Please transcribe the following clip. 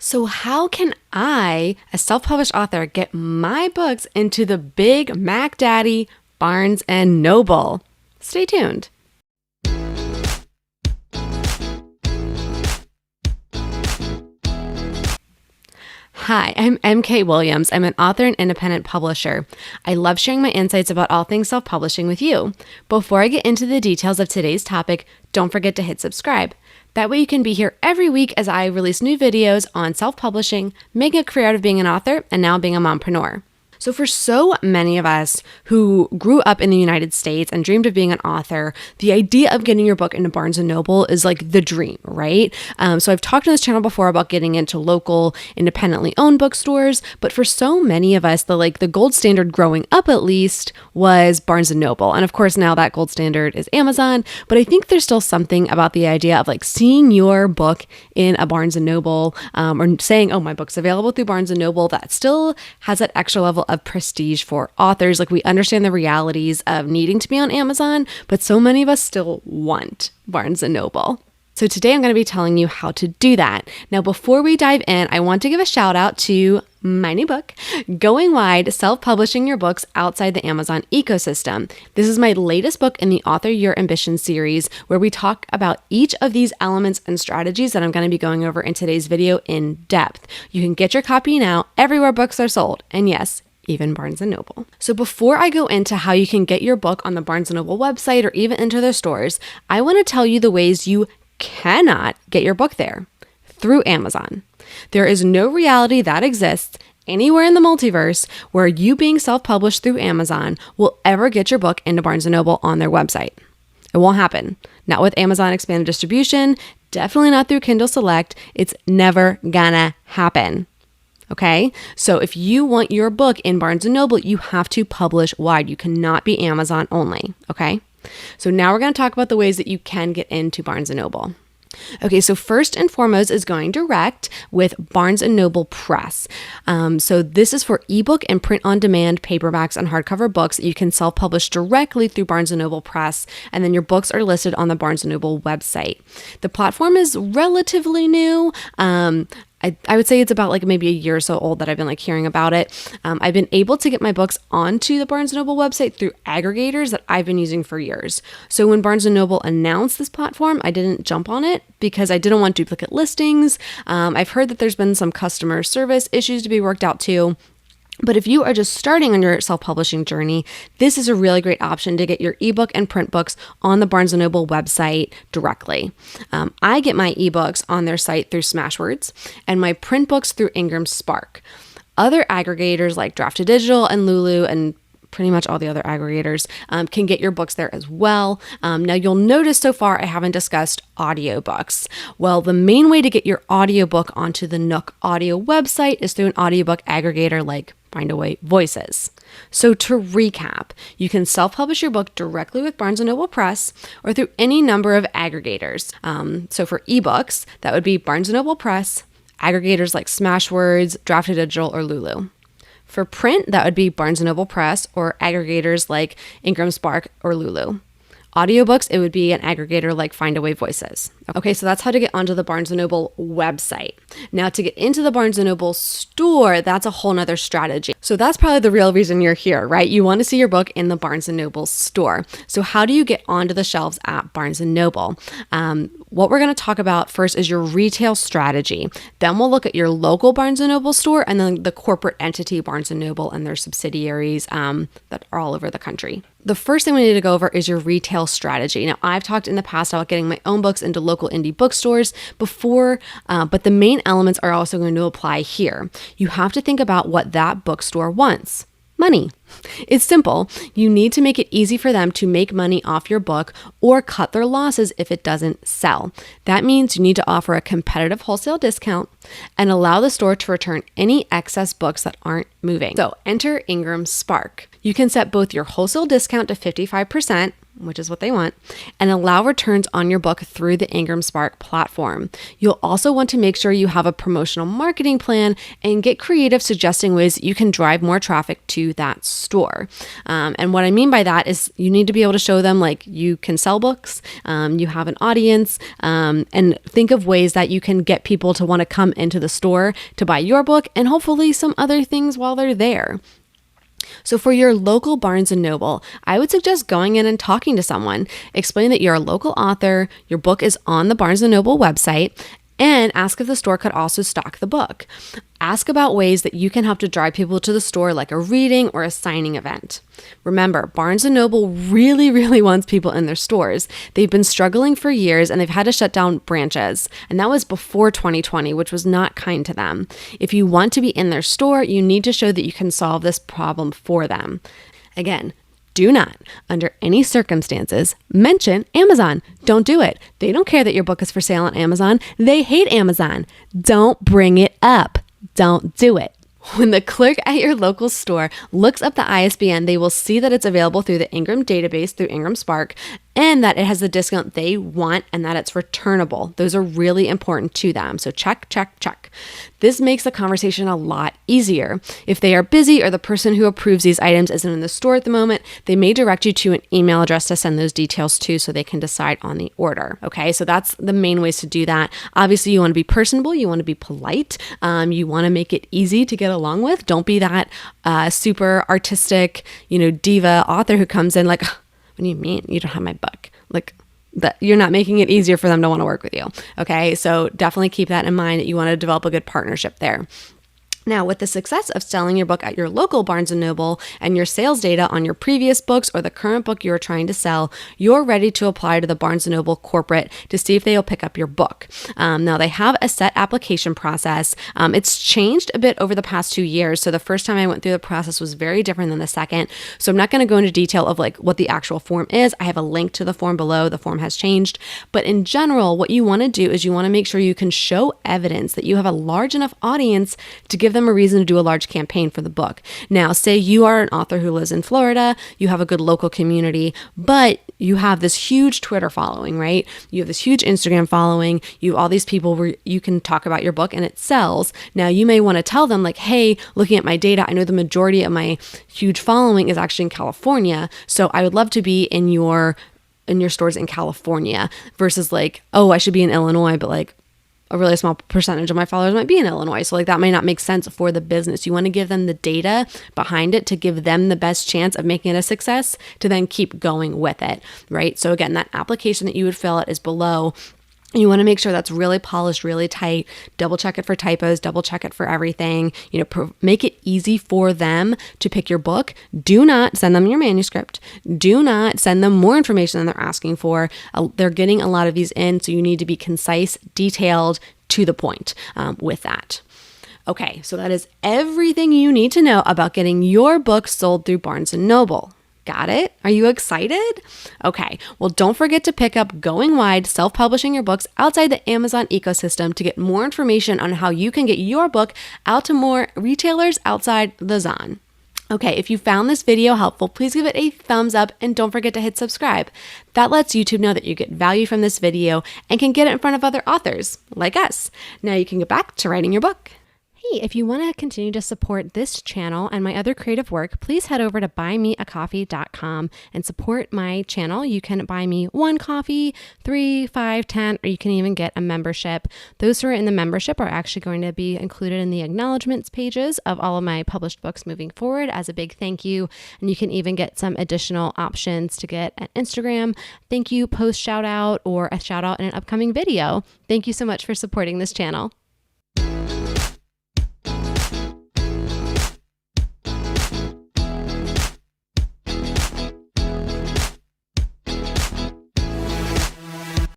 So how can I, a self-published author, get my books into the big Mac Daddy Barnes & Noble? Stay tuned. Hi, I'm MK Williams. I'm an author and independent publisher. I love sharing my insights about all things self-publishing with you. Before I get into the details of today's topic, don't forget to hit subscribe. That way you can be here every week as I release new videos on self-publishing, making a career out of being an author, and now being a mompreneur. So for so many of us who grew up in the United States and dreamed of being an author, the idea of getting your book into Barnes & Noble is like the dream, right? So I've talked on this channel before about getting into local, independently owned bookstores, but for so many of us, the gold standard growing up at least was Barnes & Noble. And of course now that gold standard is Amazon, but I think there's still something about the idea of like seeing your book in a Barnes & Noble or saying, oh, my book's available through Barnes & Noble, that still has that extra level of prestige for authors. Like we understand the realities of needing to be on Amazon, but so many of us still want Barnes & Noble. So today I'm going to be telling you how to do that. Now, before we dive in, I want to give a shout out to my new book, Going Wide, Self-Publishing Your Books Outside the Amazon Ecosystem. This is my latest book in the Author Your Ambition series, where we talk about each of these elements and strategies that I'm going to be going over in today's video in depth. You can get your copy now everywhere books are sold. And yes, even Barnes & Noble. So before I go into how you can get your book on the Barnes & Noble website or even into their stores, I want to tell you the ways you cannot get your book there through Amazon. There is no reality that exists anywhere in the multiverse where you being self-published through Amazon will ever get your book into Barnes & Noble on their website. It won't happen. Not with Amazon expanded distribution, definitely not through Kindle Select. It's never gonna happen. Okay, so if you want your book in Barnes & Noble, you have to publish wide. You cannot be Amazon only, okay? So now we're going to talk about the ways that you can get into Barnes & Noble. Okay, so first and foremost is going direct with Barnes & Noble Press. So this is for ebook and print-on-demand paperbacks and hardcover books that you can self-publish directly through Barnes & Noble Press, and then your books are listed on the Barnes & Noble website. The platform is relatively new. I would say it's about like maybe a year or so old that I've been like hearing about it. I've been able to get my books onto the Barnes & Noble website through aggregators that I've been using for years. So when Barnes & Noble announced this platform, I didn't jump on it because I didn't want duplicate listings. I've heard that there's been some customer service issues to be worked out too. But if you are just starting on your self-publishing journey, this is a really great option to get your ebook and print books on the Barnes & Noble website directly. I get my ebooks on their site through Smashwords and my print books through IngramSpark. Other aggregators like Drafted Digital and Lulu and pretty much all the other aggregators can get your books there as well. Now you'll notice so far I haven't discussed audiobooks. Well, the main way to get your audiobook onto the Nook Audio website is through an audiobook aggregator like Findaway Voices. So to recap, you can self-publish your book directly with Barnes & Noble Press or through any number of aggregators. So for ebooks, that would be Barnes & Noble Press, aggregators like Smashwords, Drafted Digital, or Lulu. For print, that would be Barnes & Noble Press or aggregators like IngramSpark or Lulu. Audiobooks, it would be an aggregator like Findaway Voices. Okay, so that's how to get onto the Barnes & Noble website. Now to get into the Barnes & Noble store, that's a whole nother strategy. So that's probably the real reason you're here, right? You want to see your book in the Barnes & Noble store. So how do you get onto the shelves at Barnes & Noble? What we're going to talk about first is your retail strategy. Then we'll look at your local Barnes & Noble store and then the corporate entity Barnes & Noble and their subsidiaries that are all over the country. The first thing we need to go over is your retail strategy. Now, I've talked in the past about getting my own books into local indie bookstores before, but the main elements are also going to apply here. You have to think about what that bookstore wants. Money. It's simple. You need to make it easy for them to make money off your book or cut their losses if it doesn't sell. That means you need to offer a competitive wholesale discount and allow the store to return any excess books that aren't moving. So enter IngramSpark. You can set both your wholesale discount to 55%, which is what they want, and allow returns on your book through the IngramSpark platform. You'll also want to make sure you have a promotional marketing plan and get creative suggesting ways you can drive more traffic to that store. And what I mean by that is you need to be able to show them like you can sell books, you have an audience, and think of ways that you can get people to want to come into the store to buy your book and hopefully some other things while they're there. So for your local Barnes & Noble, I would suggest going in and talking to someone. Explain that you're a local author, your book is on the Barnes & Noble website, and ask if the store could also stock the book. Ask about ways that you can help to drive people to the store, like a reading or a signing event. Remember, Barnes & Noble really wants people in their stores. They've been struggling for years and they've had to shut down branches. And that was before 2020, which was not kind to them. If you want to be in their store, you need to show that you can solve this problem for them. Again, do not, under any circumstances, mention Amazon. Don't do it. They don't care that your book is for sale on Amazon. They hate Amazon. Don't bring it up. Don't do it. When the clerk at your local store looks up the ISBN, they will see that it's available through the Ingram database through IngramSpark and that it has the discount they want and that it's returnable. Those are really important to them. So check. This makes the conversation a lot easier. If they are busy or the person who approves these items isn't in the store at the moment, they may direct you to an email address to send those details to so they can decide on the order. Okay, so that's the main ways to do that. Obviously, you want to be personable. You want to be polite. You want to make it easy to get along with. Don't be that super artistic, diva author who comes in like, what do you mean you don't have my book? Like, that you're not making it easier for them to want to work with you. Okay, so definitely keep that in mind that you want to develop a good partnership there. Now, with the success of selling your book at your local Barnes & Noble and your sales data on your previous books or the current book you're trying to sell, you're ready to apply to the Barnes & Noble corporate to see if they'll pick up your book. Now, they have a set application process. It's changed a bit over the past 2 years. So the first time I went through the process was very different than the second. So I'm not going to go into detail of like what the actual form is. I have a link to the form below. The form has changed. But in general, what you want to do is you want to make sure you can show evidence that you have a large enough audience to give them a reason to do a large campaign for the book. Now, say you are an author who lives in Florida, you have a good local community, but you have this huge Twitter following, right? You have this huge Instagram following, you have all these people where you can talk about your book and it sells. Now, you may want to tell them like, hey, looking at my data, I know the majority of my huge following is actually in California, so I would love to be in your stores in California versus like, oh, I should be in Illinois, but like, a really small percentage of my followers might be in Illinois. So like that may not make sense for the business. You want to give them the data behind it to give them the best chance of making it a success to then keep going with it, right? So again, that application that you would fill out is below. You want to make sure that's really polished, really tight, double check it for typos, double check it for everything, make it easy for them to pick your book. Do not send them your manuscript. Do not send them more information than they're asking for. They're getting a lot of these in, so you need to be concise, detailed, to the point with that. Okay, so that is everything you need to know about getting your book sold through Barnes & Noble. Got it? Are you excited? Okay, well, don't forget to pick up Going Wide, Self-Publishing Your Books Outside the Amazon Ecosystem to get more information on how you can get your book out to more retailers outside the Zon. Okay, if you found this video helpful, please give it a thumbs up and don't forget to hit subscribe. That lets YouTube know that you get value from this video and can get it in front of other authors like us. Now you can get back to writing your book. Hey, if you want to continue to support this channel and my other creative work, please head over to buymeacoffee.com and support my channel. You can buy me 1 coffee, 3, 5, 10, or you can even get a membership. Those who are in the membership are actually going to be included in the acknowledgements pages of all of my published books moving forward as a big thank you. And you can even get some additional options to get an Instagram thank you post shout out or a shout out in an upcoming video. Thank you so much for supporting this channel.